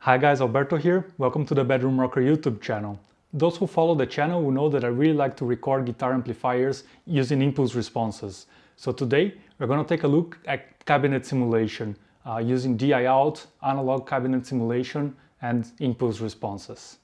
Hi guys, Alberto here. Welcome to the Bedroom Rocker YouTube channel. Those who follow the channel will know that I really like to record guitar amplifiers using impulse responses. So today we're going to take a look at cabinet simulation using DI out, analog cabinet simulation and impulse responses.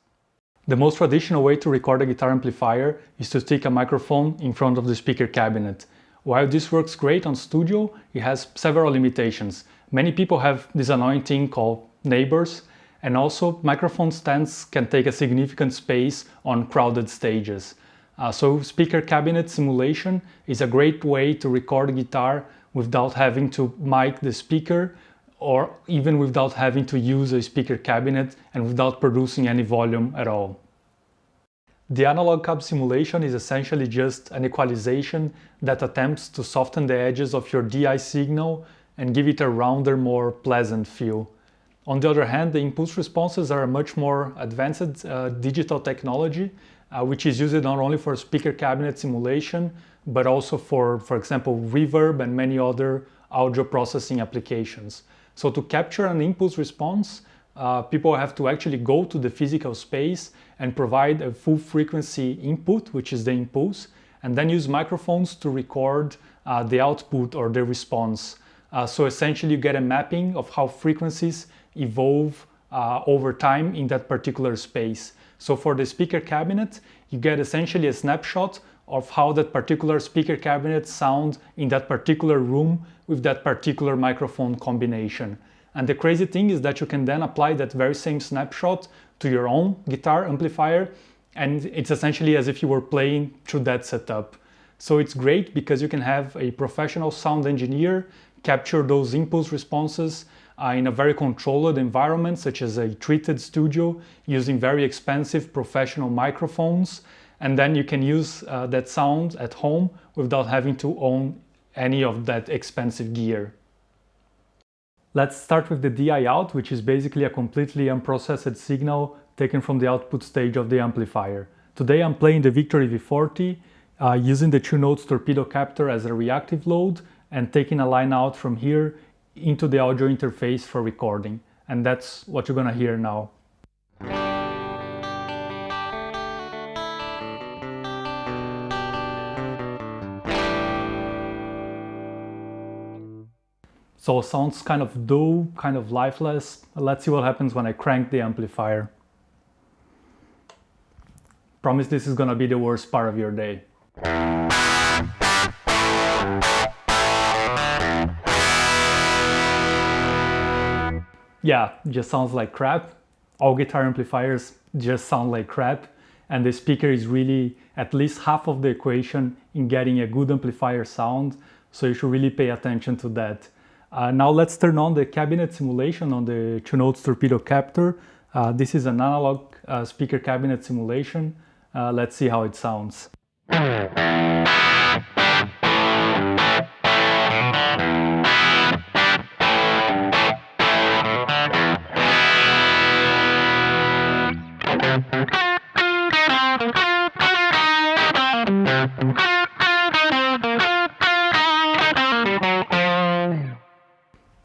The most traditional way to record a guitar amplifier is to stick a microphone in front of the speaker cabinet. While this works great on studio, it has several limitations. Many people have this annoying thing called neighbors, and also microphone stands can take a significant space on crowded stages. So speaker cabinet simulation is a great way to record guitar without having to mic the speaker, or even without having to use a speaker cabinet and without producing any volume at all. The analog cab simulation is essentially just an equalization that attempts to soften the edges of your DI signal and give it a rounder, more pleasant feel. On the other hand, the impulse responses are a much more advanced digital technology, which is used not only for speaker cabinet simulation, but also for example, reverb and many other audio processing applications. So to capture an impulse response, people have to actually go to the physical space and provide a full frequency input, which is the impulse, and then use microphones to record the output or the response. So essentially you get a mapping of how frequencies evolve over time in that particular space. So for the speaker cabinet, you get essentially a snapshot of how that particular speaker cabinet sounds in that particular room with that particular microphone combination. And the crazy thing is that you can then apply that very same snapshot to your own guitar amplifier, and it's essentially as if you were playing through that setup. So it's great because you can have a professional sound engineer capture those impulse responses in a very controlled environment, such as a treated studio, using very expensive professional microphones, and then you can use that sound at home without having to own any of that expensive gear. Let's start with the DI out, which is basically a completely unprocessed signal taken from the output stage of the amplifier. Today I'm playing the Victory V40 using the 2 notes Torpedo Captor as a reactive load and taking a line out from here into the audio interface for recording. And that's what you're gonna hear now. So it sounds kind of dull, kind of lifeless. Let's see what happens when I crank the amplifier. Promise this is gonna be the worst part of your day. Yeah, just sounds like crap. All guitar amplifiers just sound like crap, and the speaker is really at least half of the equation in getting a good amplifier sound, so you should really pay attention to that. Now let's turn on the cabinet simulation on the 2 notes Torpedo Captor. This is an analog speaker cabinet simulation. Let's see how it sounds.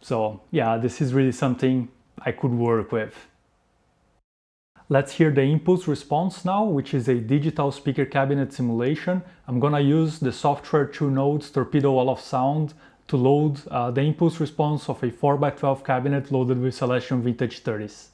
So yeah, this is really something I could work with. Let's hear the impulse response now, which is a digital speaker cabinet simulation. I'm gonna use the software 2 notes Torpedo Wall of Sound to load the impulse response of a 4x12 cabinet loaded with Celestion Vintage 30s.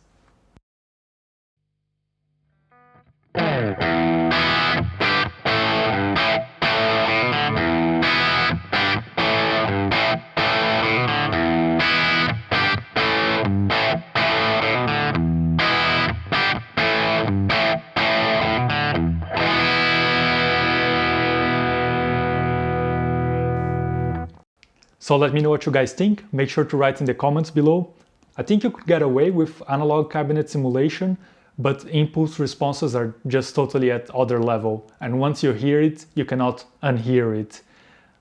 So let me know what you guys think. Make sure to write in the comments below. I think you could get away with analog cabinet simulation, but impulse responses are just totally at other level. And once you hear it, you cannot unhear it.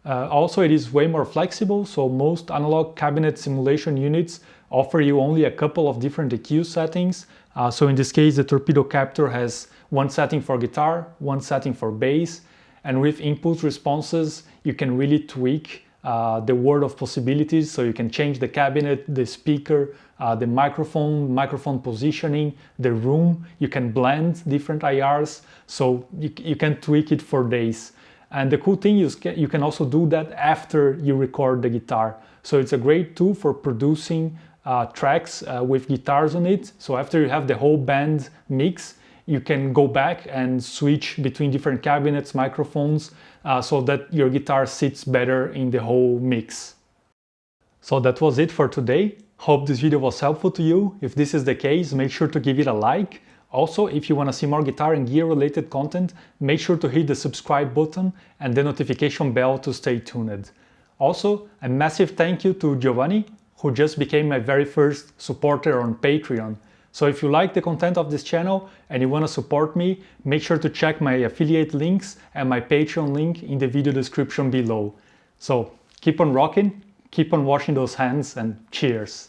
Also, it is way more flexible, so most analog cabinet simulation units offer you only a couple of different EQ settings. So in this case, the Torpedo Captor has one setting for guitar, one setting for bass, and with impulse responses, you can really tweak the world of possibilities. So you can change the cabinet, the speaker, the microphone positioning, the room. You can blend different IRs, so you can tweak it for days. And the cool thing is you can also do that after you record the guitar. So it's a great tool for producing tracks with guitars on it. So after you have the whole band mix, you can go back and switch between different cabinets, microphones, so that your guitar sits better in the whole mix. So that was it for today. Hope this video was helpful to you. If this is the case, make sure to give it a like. Also, if you want to see more guitar and gear related content, make sure to hit the subscribe button and the notification bell to stay tuned. Also, a massive thank you to Giovanni, who just became my very first supporter on Patreon. So if you like the content of this channel and you want to support me, make sure to check my affiliate links and my Patreon link in the video description below. So keep on rocking, keep on washing those hands, and cheers!